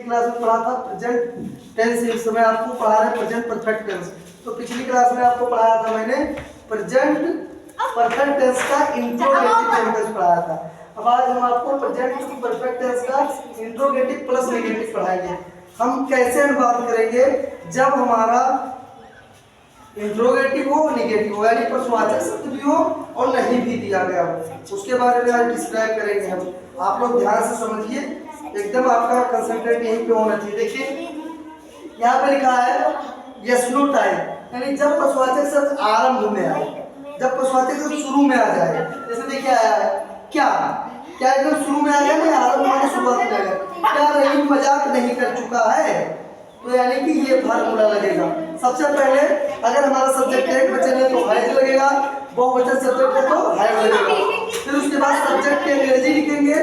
Class में पढ़ा था प्रेजेंट टेंस, इस समय आपको पढ़ा रहे प्रेजेंट परफेक्ट टेंस। तो पिछली क्लास में आपको पढ़ाया था मैंने प्रेजेंट परफेक्ट टेंस का इंट्रोगेटिव टेंस पढ़ाया था। अब आज हम आपको प्रेजेंट परफेक्ट टेंस का इंट्रोगेटिव प्लस नेगेटिव पढ़ाएंगे। हम कैसे अनुवाद करेंगे जब हमारा इंट्रोगेटिव हो नेगेटिव हो, यानी प्रश्नवाचक शब्द भी हो और नहीं भी दिया गया हो, उसके बारे में आज डिस्क्राइब करेंगे हम। आप लोग ध्यान से समझिए, एकदम आपका कंसंट्रेट यहीं पे होना चाहिए। देखिए यहाँ पे लिखा है यस नो टाइम, यानी जब प्रश्नवाचक शब्द आरंभ में आए, जब प्रश्नवाचक शब्द शुरू में आ जाए। जैसे देखिए आया है क्या, क्या एकदम शुरू में आ गया ना, आरंभ में शुरुआत में आ गया। क्या रहीम मजाक नहीं कर चुका है, तो यानी कि ये फार्मूला लगेगा। सबसे पहले अगर हमारा सब्जेक्ट एक वचन है तो हैज लगेगा, बहुवचन सब्जेक्ट है तो हैव लगेगा। फिर उसके बाद सब्जेक्ट की अंग्रेजी लिखेंगे,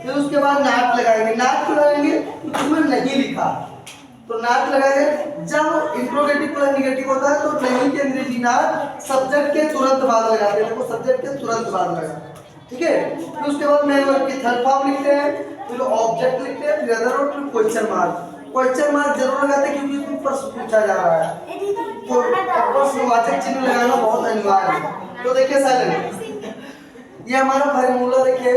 फिर उसके बाद नाट लगाएंगे। नाट क्यों लगाएंगे, क्योंकि उसमें नहीं लिखा तो नाट लगाएंगे। जब इंट्रोगेटिव प्लस नेगेटिव होता है तो नहीं की अंग्रेजी नाट सब्जेक्ट के तुरंत बाद लगाते हैं, देखो सब्जेक्ट के तुरंत बाद लगा, ठीक है। फिर उसके बाद मेन वर्ब की थर्ड फॉर्म लिखते हैं, फिर ऑब्जेक्ट लिखते हैं, फिर अदर और फिर क्वेश्चन मार्क। क्वेश्चन मार्क जरूर लगाते हैं क्योंकि इसमें प्रश्न पूछा जा रहा है, तो प्रश्नवाचक चिन्ह लगाना बहुत अनिवार्य है। तो देखिए साइलेंट, ये हमारा फार्मूला देखिए।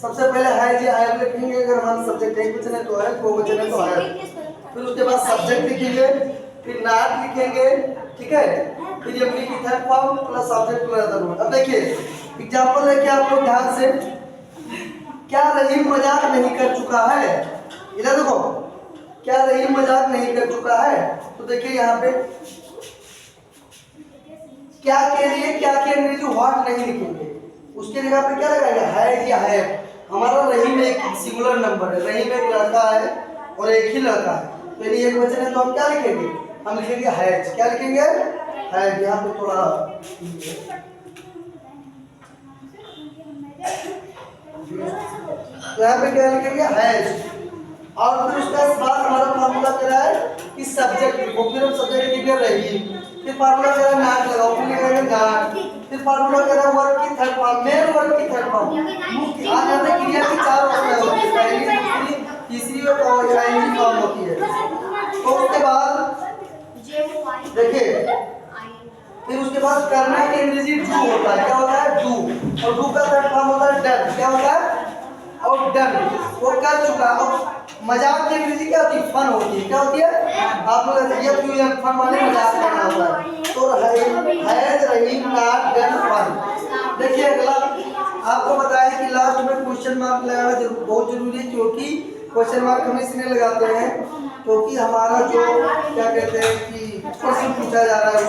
सबसे पहले है जी हैव लिखेंगे, अगर हमारा सब्जेक्ट एक वचन है तो है, दो वचन है तो है। फिर उसके बाद सब्जेक्ट लिखेंगे, फिर नाट लिखेंगे, ठीक है। फिर ये अपनी की third form plus object plus other word. अब देखिए एग्जांपल देखिए आप लोग ध्यान से, क्या रहीम मजाक नहीं कर चुका है, इधर देखो, क्या रहीम मजाक नहीं कर चुका है। तो देखिए यहाँ पे क्या के लिए क्या के अंग्रेजी व्हाट नहीं लिखेंगे, उसके जगह पे क्या लगाएंगे है या है। हमारा रहीम एक सिंगुलर नंबर है, रहीम एक लड़का है और एक ही लड़का है, तो यदि एक वचन है तो हम क्या लिखेंगे, हम लिखेंगे हैज। क्या लिखेंगे हैज। यहाँ पे थोड़ा तो यहाँ पे क्या लिखेंगे हैज। और फिर उसके बाद हमारा फार्मूला क्या है कि सब्जेक्ट लिखो, फिर हम सब्जेक्ट लिखेंगे रहीम, फिर फार्मूला क्या है नाट लगाओ, फिर लिखेंगे नाट, फिर फार्मूला क्या है वर्ब की थर्ड फॉर्म, मेन वर्ब की थर्ड फॉर्म। आ जाते क्रिया की चार अवस्थाएं होती है, पहली दूसरी तीसरी और आईएनजी फॉर्म होती है। तो उसके बाद देखिए फिर उसके बाद करना की अंग्रेजी डू होता है, क्या होता है डू, और डू का थर्ड फॉर्म होता है डन। क्या होता है और डन, वो कर चुका। और मजाक की अंग्रेजी क्या होती है फन होती है, क्या होती है आप लोग ये क्यों फन वाले मजाक करना होता है। तो has Rahim not done fun. देखिए अगला आपको बताया कि लास्ट में क्वेश्चन मार्क लगाना बहुत जरूरी है, क्योंकि क्वेश्चन मार्क हम इसलिए लगाते हैं क्योंकि हमारा जो क्या कहते हैं कि प्रश्न पूछा जा रहा है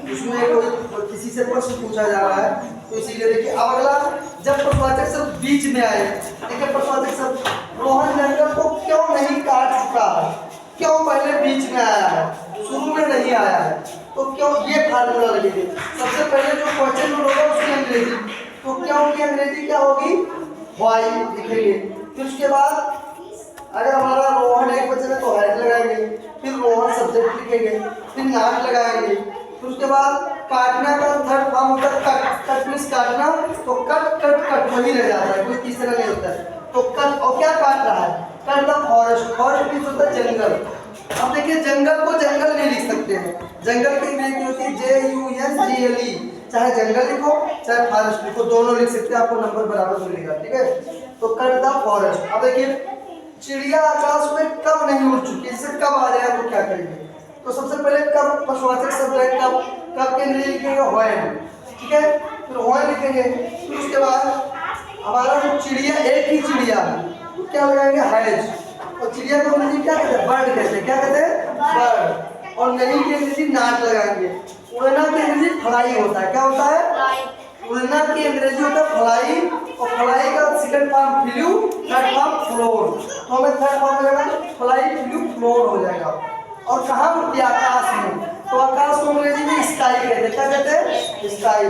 उसमें कोई किसी से प्रश्न पूछा जा रहा है, तो इसीलिए देखिए। अब अगला जब प्रश्नवाचक शब्द बीच में आए, देखिए प्रश्नवाचक शब्द रोहन जंगल को क्यों नहीं काट चुका है, क्यों पहले बीच में आया है शुरू में नहीं आया है, तो क्यों ये फार्मूला लगेगी। सबसे पहले जो क्वेश्चन होगा उसकी अंग्रेजी, तो क्यों की अंग्रेजी क्या होगी व्हाई लिखेंगे। फिर उसके बाद अगर हमारा रोहन एक वचन है तो हैज लगाएंगे, फिर रोहन सब्जेक्ट लिखेंगे, फिर नाट लगाएंगे। फिर उसके बाद काटना का थर्ड फॉर्म होता है कट, कट मींस काटना, तो कट कट कट वही रह जाता है, कोई तीसरा नहीं होता है। तो कट, और क्या काट रहा है, cut the forest, forest means होता है जंगल। अब देखिए जंगल को जंगल नहीं लिख सकते हैं, जंगल की अंग्रेजी होती है JUNGLE, चाहे जंगल लिखो चाहे फॉरेस्ट लिखो, दोनों लिख सकते हैं, आपको नंबर बराबर मिलेगा, ठीक है। तो कट द फॉरेस्ट। अब देखिए चिड़िया आकाश में कब नहीं उड़ चुकी, इससे कब आ जाए तो क्या करेंगे, तो सबसे पहले कब प्रश्नवाचक शब्द है, कब, कब के अंग्रेजी लिखेंगे व्हेन, ठीक है। फिर व्हेन लिखेंगे। फिर उसके बाद हमारा जो चिड़िया एक ही चिड़िया तो क्या लगाएंगे हैज, और चिड़िया को अंग्रेजी क्या कहते हैं बर्ड कहते हैं, क्या कहते हैं बर्ड। और नहीं की अंग्रेजी नाट लगाएंगे। उड़ना की अंग्रेजी फ्लाई होता है, क्या होता है उड़ना की अंग्रेजी होता है फ्लाई, और फ्लाई का second form flu, third form floor, तो हमें थर्ड फॉर्म लगाना फ्लाई फ्लू फ्लोर हो जाएगा। और कहाँ उड़ती है आकाश में, तो आकाश को अंग्रेजी में स्काई कहते हैं, क्या कहते हैं स्काई।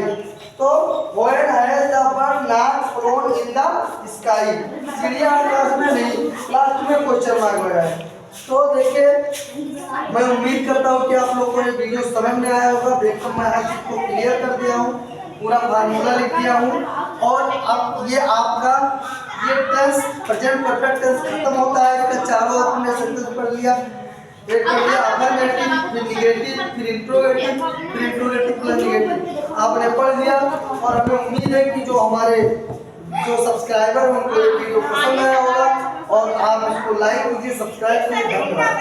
तो when has the bird not flown in the sky, चिड़िया आकाश में नहीं, लास्ट में क्वेश्चन मार्क लगा है। तो देखिए मैं उम्मीद करता हूँ कि आप लोगों को ये वीडियो समझ में आया होगा। देखो मैं आपको क्लियर कर दिया हूँ, पूरा फार्मूला लिख दिया हूँ, और अब ये आपका ये टेंस प्रेजेंट परफेक्ट टेंस खत्म होता है, इसका चारों सेंटेंस पढ़ लिया, एक पढ़ लिया अफर्मेटिव, फिर निगेटिव, फिर इंट्रोगेटिव प्लस निगेटिव आपने पढ़ लिया। और हमें उम्मीद है कि जो हमारे जो सब्सक्राइबर हैं उनको ये वीडियो पसंद आया होगा और आप इसको लाइक कीजिए, सब्सक्राइब कीजिए। धन्यवाद।